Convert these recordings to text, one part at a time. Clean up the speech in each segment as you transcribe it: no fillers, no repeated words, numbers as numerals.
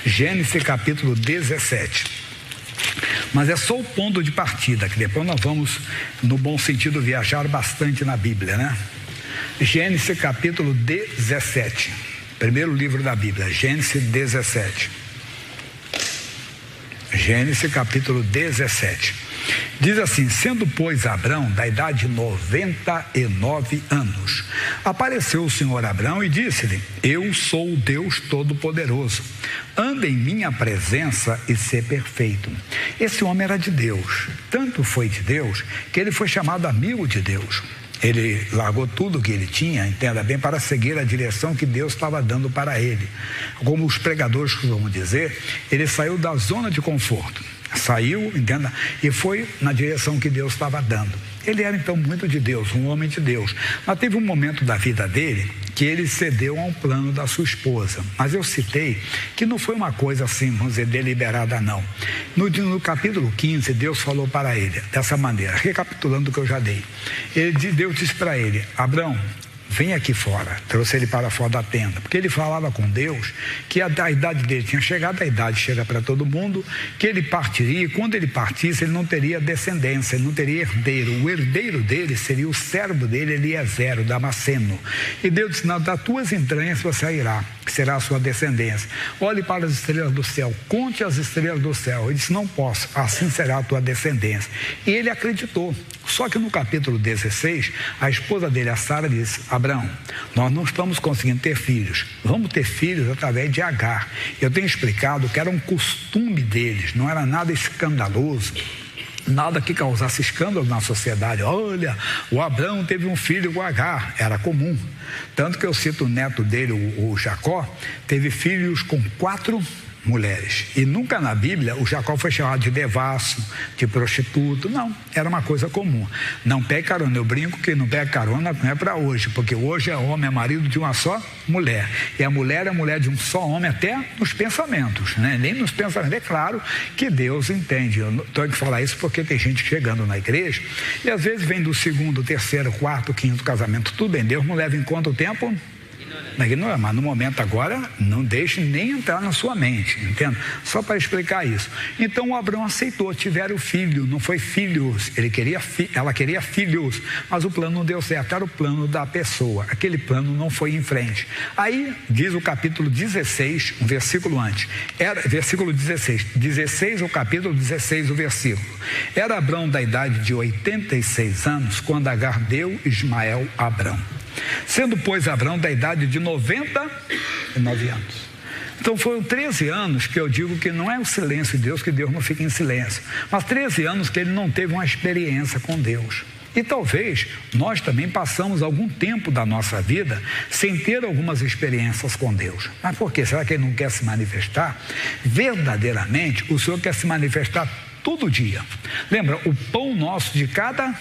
Gênesis capítulo 17. Mas é só o ponto de partida, que depois nós vamos, no bom sentido, viajar bastante na Bíblia, né? Gênesis capítulo 17. Primeiro livro da Bíblia, Gênesis 17. Gênesis capítulo 17. Diz assim: sendo, pois, Abrão da idade de 99 anos, apareceu o Senhor a Abrão e disse-lhe: eu sou o Deus Todo-Poderoso, anda em minha presença e ser perfeito. Esse homem era de Deus, tanto foi de Deus que ele foi chamado amigo de Deus. Ele largou tudo que ele tinha, entenda bem, para seguir a direção que Deus estava dando para ele. Como os pregadores costumam dizer, ele saiu da zona de conforto. Saiu, entenda, e foi na direção que Deus estava dando. Ele era então muito de Deus, um homem de Deus. Mas teve um momento da vida dele que ele cedeu a um plano da sua esposa. Mas eu citei que não foi uma coisa assim, vamos dizer, deliberada, não. No capítulo 15, Deus falou para ele dessa maneira, recapitulando o que eu já dei. Deus disse para ele: Abrão, vem aqui fora. Trouxe ele para fora da tenda, porque ele falava com Deus que a idade dele tinha chegado, a idade chega para todo mundo, que ele partiria, e quando ele partisse ele não teria descendência, ele não teria herdeiro. O herdeiro dele seria o servo dele, Eliezer, o Damasceno. E Deus disse: não, das tuas entranhas você irá, que será a sua descendência. Olhe para as estrelas do céu, conte as estrelas do céu. Ele disse: não posso, assim será a tua descendência. E ele acreditou. Só que no capítulo 16, a esposa dele, a Sara, disse: Abrão, nós não estamos conseguindo ter filhos, vamos ter filhos através de Agar. Eu tenho explicado que era um costume deles, não era nada escandaloso, nada que causasse escândalo na sociedade. Olha, o Abrão teve um filho com Agar, era comum. Tanto que eu cito o neto dele, o Jacó, teve filhos com 4 mulheres. E nunca na Bíblia o Jacó foi chamado de devasso, de prostituto. Não, era uma coisa comum. Não pegue carona. Eu brinco que não pega carona não é para hoje, porque hoje é homem, é marido de uma só mulher. E a mulher é mulher de um só homem, até nos pensamentos, né? Nem nos pensamentos. É claro que Deus entende. Eu tenho que falar isso porque tem gente chegando na igreja e às vezes vem do 2º, 3º, 4º, 5º casamento. Tudo bem, Deus não leva em conta o tempo. Mas no momento agora, não deixe nem entrar na sua mente, entende? Só para explicar isso. Então o Abrão aceitou, tiveram filho, não foi filhos, ela queria filhos, mas o plano não deu certo, era o plano da pessoa, aquele plano não foi em frente. Aí diz o capítulo 16, um versículo antes, versículo 16, o capítulo 16, o versículo. Era Abrão da idade de 86 anos, quando Agar deu Ismael a Abrão. Sendo, pois, Abrão da idade de 99 anos. Então foram 13 anos que eu digo que não é o silêncio de Deus, que Deus não fica em silêncio, mas 13 anos que ele não teve uma experiência com Deus. E talvez nós também passamos algum tempo da nossa vida sem ter algumas experiências com Deus. Mas por quê? Será que ele não quer se manifestar? Verdadeiramente, o Senhor quer se manifestar todo dia. Lembra, o pão nosso de cada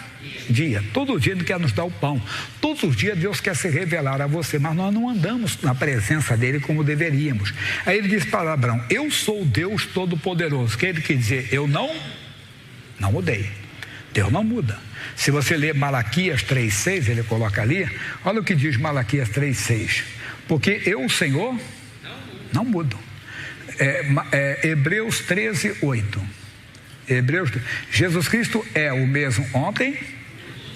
dia, todo dia Ele quer nos dar o pão, todos os dias Deus quer se revelar a você, mas nós não andamos na presença dele como deveríamos. Aí ele diz para Abrão: eu sou o Deus Todo-Poderoso, que ele quer dizer, eu não mudei, Deus não muda. Se você ler Malaquias 3,6, ele coloca ali, olha o que diz Malaquias 3,6, porque eu, o Senhor, não mudo. Hebreus 13:8. Jesus Cristo é o mesmo ontem,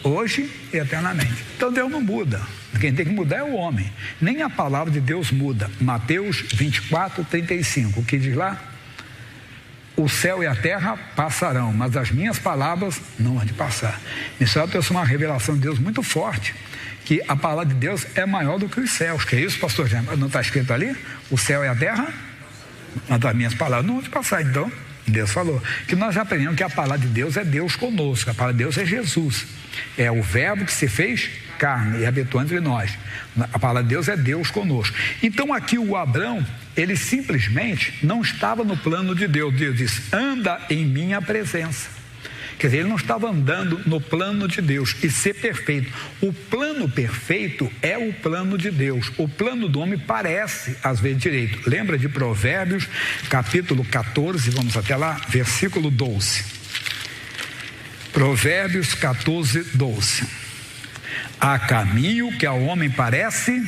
hoje e eternamente. Então Deus não muda. Quem tem que mudar é o homem. Nem a palavra de Deus muda. Mateus 24:35, o que diz lá? O céu e a terra passarão, mas as minhas palavras não hão de passar. Isso é uma revelação de Deus muito forte, que a palavra de Deus é maior do que os céus. Que é isso, pastor Jean? Não está escrito ali? O céu e a terra, mas as minhas palavras não hão de passar. Então Deus falou que nós já aprendemos que a palavra de Deus é Deus conosco, a palavra de Deus é Jesus, é o verbo que se fez carne e habitou entre nós. A palavra de Deus é Deus conosco. Então aqui o Abrão, ele simplesmente não estava no plano de Deus. Deus disse: anda em minha presença. Quer dizer, ele não estava andando no plano de Deus e ser perfeito. O plano perfeito é o plano de Deus. O plano do homem parece às vezes direito. Lembra de Provérbios capítulo 14, vamos até lá, versículo 12. Provérbios 14:12. Há caminho que ao homem parece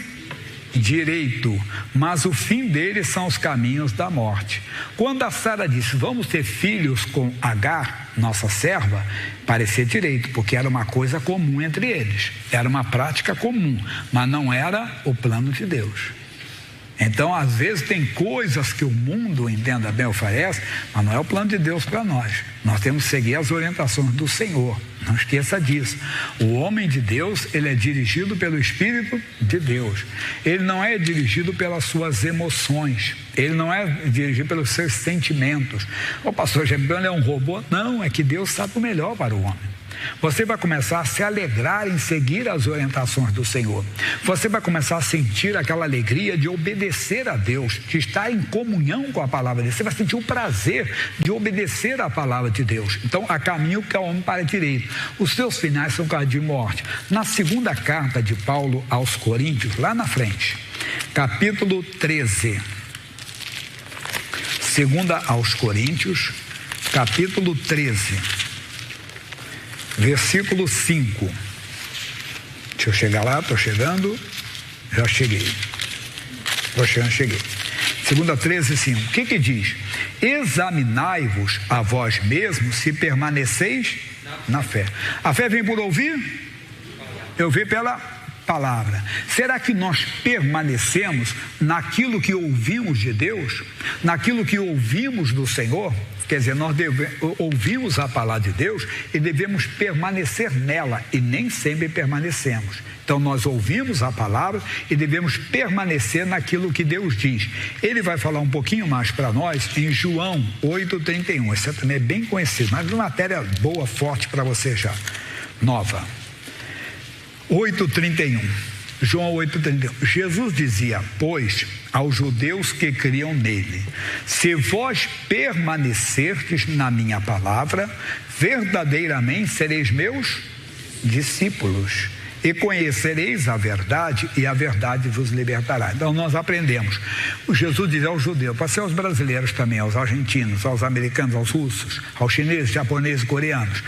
direito, mas o fim deles são os caminhos da morte. Quando a Sara disse, vamos ter filhos com Agar, nossa serva, parecia direito, porque era uma coisa comum entre eles, era uma prática comum, mas não era o plano de Deus. Então, às vezes, tem coisas que o mundo, entenda bem, oferece, mas não é o plano de Deus para nós. Nós temos que seguir as orientações do Senhor. Não esqueça disso. O homem de Deus, ele é dirigido pelo Espírito de Deus. Ele não é dirigido pelas suas emoções. Ele não é dirigido pelos seus sentimentos. O pastor Gembrano é um robô? Não, é que Deus sabe o melhor para o homem. Você vai começar a se alegrar em seguir as orientações do Senhor. Você vai começar a sentir aquela alegria de obedecer a Deus, de estar em comunhão com a palavra de Deus. Você vai sentir o prazer de obedecer a palavra de Deus. Então, há caminho que é o homem para a direita. Os seus finais são caminho de morte. Na segunda carta de Paulo aos Coríntios, lá na frente, capítulo 13. Segunda aos Coríntios, capítulo 13. Versículo 5. Deixa eu chegar lá, estou chegando. Já cheguei. Cheguei. 2 13, 5. O que diz? Examinai-vos a vós mesmos se permaneceis na fé. A fé vem por ouvir? Eu vi pela palavra. Será que nós permanecemos naquilo que ouvimos de Deus? Naquilo que ouvimos do Senhor? Quer dizer, nós ouvimos a palavra de Deus e devemos permanecer nela, e nem sempre permanecemos. Então nós ouvimos a palavra e devemos permanecer naquilo que Deus diz. Ele vai falar um pouquinho mais para nós em João 8,31. Essa também é bem conhecida, mas uma matéria boa, forte para você já, nova. 8,31. João 8,31. Jesus dizia, pois, aos judeus que criam nele, se vós permanecerdes na minha palavra, verdadeiramente sereis meus discípulos, e conhecereis a verdade, e a verdade vos libertará. Então nós aprendemos. O Jesus diz aos judeus, pode ser aos brasileiros também, aos argentinos, aos americanos, aos russos, aos chineses, japoneses, coreanos,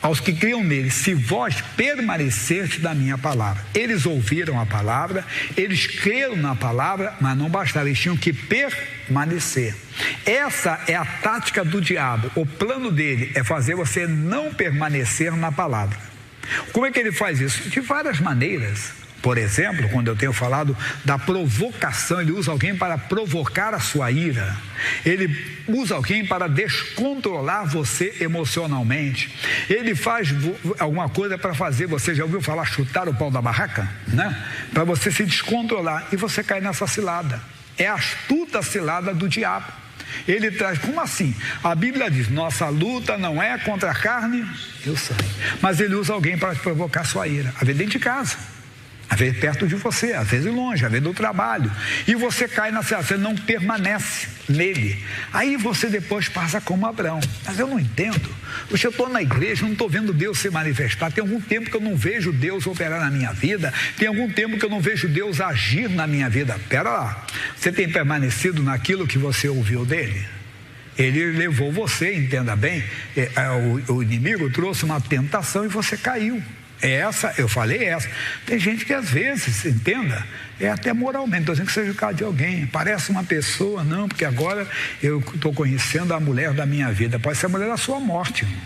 aos que criam nele, se vós permanecerdes da minha palavra. Eles ouviram a palavra, eles creram na palavra, mas não bastava, eles tinham que permanecer. Essa é a tática do diabo. O plano dele é fazer você não permanecer na palavra. Como é que ele faz isso? De várias maneiras. Por exemplo, quando eu tenho falado da provocação, ele usa alguém para provocar a sua ira. Ele usa alguém para descontrolar você emocionalmente. Ele faz alguma coisa para fazer, você já ouviu falar chutar o pau da barraca? Né? Para você se descontrolar e você cai nessa cilada. É a astuta cilada do diabo. Ele traz, como assim? A Bíblia diz, nossa luta não é contra a carne e o sangue. Mas ele usa alguém para provocar a sua ira. Às vezes dentro de casa, às vezes perto de você, às vezes longe, às vezes do trabalho. E você cai na cilada, você não permanece nele. Aí você depois passa como Abraão. Mas eu não entendo. Eu estou na igreja, não estou vendo Deus se manifestar. Tem algum tempo que eu não vejo Deus operar na minha vida. Tem algum tempo que eu não vejo Deus agir na minha vida. Pera lá, você tem permanecido naquilo que você ouviu dele? Ele levou você, entenda bem, o inimigo trouxe uma tentação e você caiu. Essa, eu falei essa. Tem gente que às vezes, entenda, é até moralmente, estou dizendo que seja o caso de alguém, parece uma pessoa, não, porque agora eu estou conhecendo a mulher da minha vida. Pode ser a mulher da sua morte, irmão.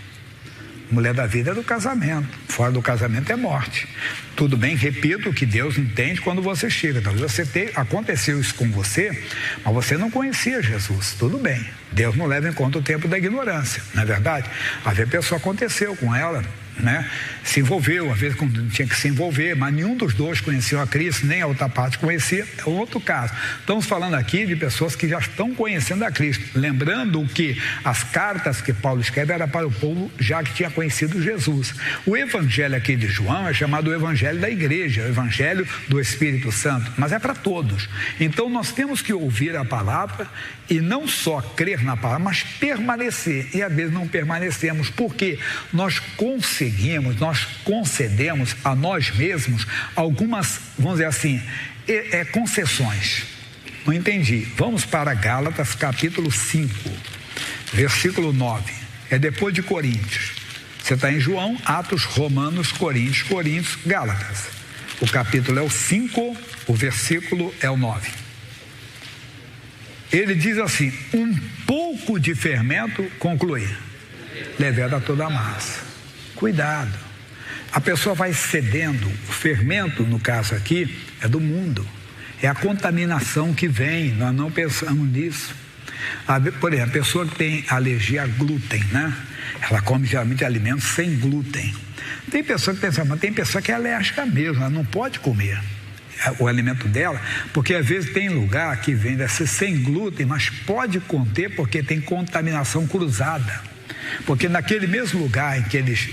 Mulher da vida é do casamento, fora do casamento é morte. Tudo bem, repito, que Deus entende quando você chega. Talvez aconteceu isso com você, mas você não conhecia Jesus. Tudo bem, Deus não leva em conta o tempo da ignorância, não é verdade? Às vezes a pessoa aconteceu com ela, né? Se envolveu, às vezes tinha que se envolver, mas nenhum dos dois conhecia a Cristo, nem a outra parte conhecia, é outro caso. Estamos falando aqui de pessoas que já estão conhecendo a Cristo, lembrando que as cartas que Paulo escreve era para o povo já que tinha conhecido Jesus. O evangelho aqui de João é chamado o evangelho da igreja, o evangelho do Espírito Santo, mas é para todos. Então nós temos que ouvir a palavra e não só crer na palavra, mas permanecer, e às vezes não permanecemos, porque nós concedemos a nós mesmos algumas, vamos dizer assim, concessões. Não entendi. Vamos para Gálatas capítulo 5, versículo 9. É depois de Coríntios. Você está em João, Atos, Romanos, Coríntios, Gálatas. O capítulo é o 5, o versículo é o 9. Ele diz assim: um pouco de fermento, conclui, leveda toda a massa. Cuidado, a pessoa vai cedendo. O fermento, no caso aqui, é do mundo, é a contaminação que vem, nós não pensamos nisso. Por exemplo, a pessoa que tem alergia a glúten, né? Ela come geralmente alimentos sem glúten. Tem pessoa que pensa, mas tem pessoa que é alérgica mesmo, ela não pode comer o alimento dela, porque às vezes tem lugar que vende sem glúten, mas pode conter porque tem contaminação cruzada. Porque naquele mesmo lugar em que eles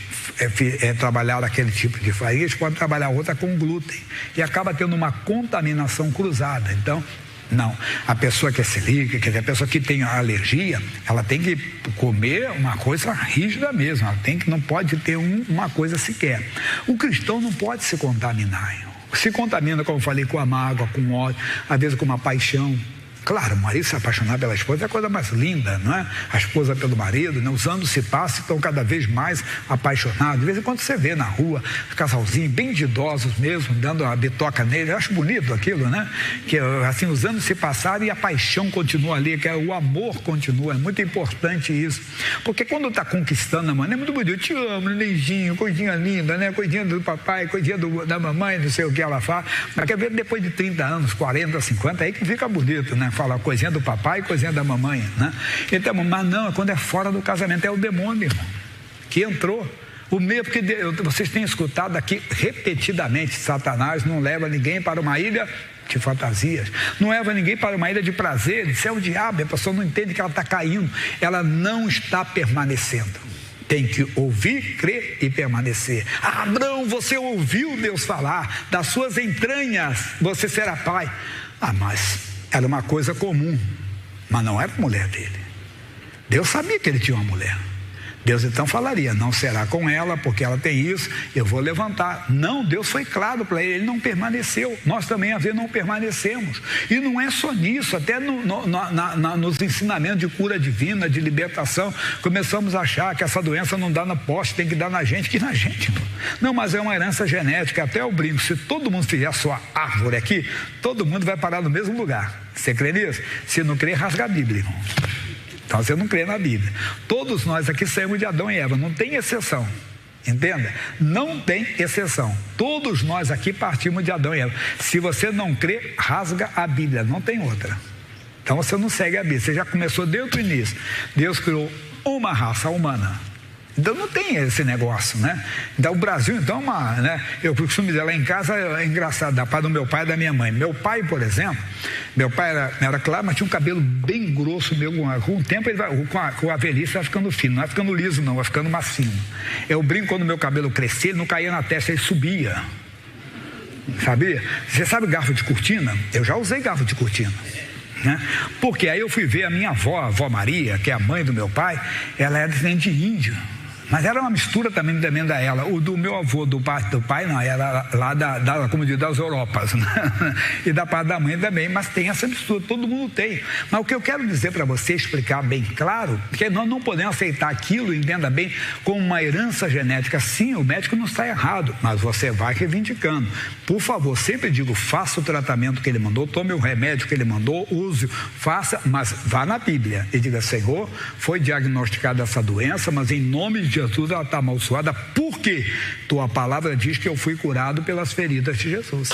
trabalharam aquele tipo de farinha, eles podem trabalhar outra com glúten e acaba tendo uma contaminação cruzada. Então, não, a pessoa que é celíaca, quer dizer, a pessoa que tem alergia, ela tem que comer uma coisa rígida mesmo, ela não pode ter uma coisa sequer. O cristão não pode se contaminar. Se contamina, como eu falei, com a mágoa, com ódio, às vezes com uma paixão. Claro, o marido se apaixonar pela esposa é a coisa mais linda, não é? A esposa pelo marido, né? Os anos se passam e estão cada vez mais apaixonados. De vez em quando você vê na rua, casalzinho, bem de idosos mesmo, dando a bitoca nele. Eu acho bonito aquilo, né? Que assim, os anos se passaram e a paixão continua ali, que o amor continua. É muito importante isso. Porque quando está conquistando a mãe, é muito bonito. Eu te amo, nenenzinho, coisinha linda, né? Coisinha do papai, coisinha da mamãe, não sei o que ela faz. Mas quer ver depois de 30 anos, 40, 50, aí que fica bonito, né? Fala coisinha do papai e coisinha da mamãe, né? Então, mas não, quando é fora do casamento, é o demônio, irmão, que entrou. O meio, porque vocês têm escutado aqui repetidamente, Satanás não leva ninguém para uma ilha de fantasias, não leva ninguém para uma ilha de prazer. Isso é o diabo, a pessoa não entende que ela está caindo, ela não está permanecendo. Tem que ouvir, crer e permanecer. Abraão, você ouviu Deus falar, das suas entranhas você será pai. Mas era uma coisa comum, mas não era a mulher dele. Deus sabia que ele tinha uma mulher. Deus então falaria, não será com ela, porque ela tem isso, eu vou levantar. Não, Deus foi claro para ele não permaneceu. Nós também às vezes não permanecemos. E não é só nisso, até nos ensinamentos de cura divina, de libertação, começamos a achar que essa doença não dá no poste, tem que dar na gente, que na gente. Não, mas é uma herança genética, até eu brinco, se todo mundo fizer a sua árvore aqui, todo mundo vai parar no mesmo lugar. Você crê nisso? Se não crê, rasga a Bíblia, irmão. Então você não crê na Bíblia. Todos nós aqui saímos de Adão e Eva, não tem exceção. Entenda? Não tem exceção. Todos nós aqui partimos de Adão e Eva. Se você não crê, rasga a Bíblia, não tem outra. Então você não segue a Bíblia, você já começou desde o início. Deus criou uma raça humana. Então não tem esse negócio, né? Então o Brasil, então, eu costumo dizer, lá em casa é engraçado, da parte do meu pai e da minha mãe. Meu pai, por exemplo, meu pai era claro, mas tinha um cabelo bem grosso, com o tempo, com a velhice vai ficando fino, não vai ficando liso não, vai ficando macio. Eu brinco, quando meu cabelo crescia, ele não caía na testa, ele subia. Sabia? Você sabe garfo de cortina? Eu já usei garfo de cortina. Né? Porque aí eu fui ver a minha avó, a avó Maria, que é a mãe do meu pai, ela é descendente de índio. Mas era uma mistura também da ela. O do meu avô, do parte do pai, não, era lá como diz, das Europas, né? E da parte da mãe também, mas tem essa mistura, todo mundo tem. Mas o que eu quero dizer para você, explicar bem claro, que nós não podemos aceitar aquilo, entenda bem, como uma herança genética. Sim, o médico não está errado, mas você vai reivindicando. Por favor, sempre digo, faça o tratamento que ele mandou, tome o remédio que ele mandou, use, faça, mas vá na Bíblia e diga, Senhor, foi diagnosticada essa doença, mas em nome de Jesus ela está amaldiçoada, porque tua palavra diz que eu fui curado pelas feridas de Jesus.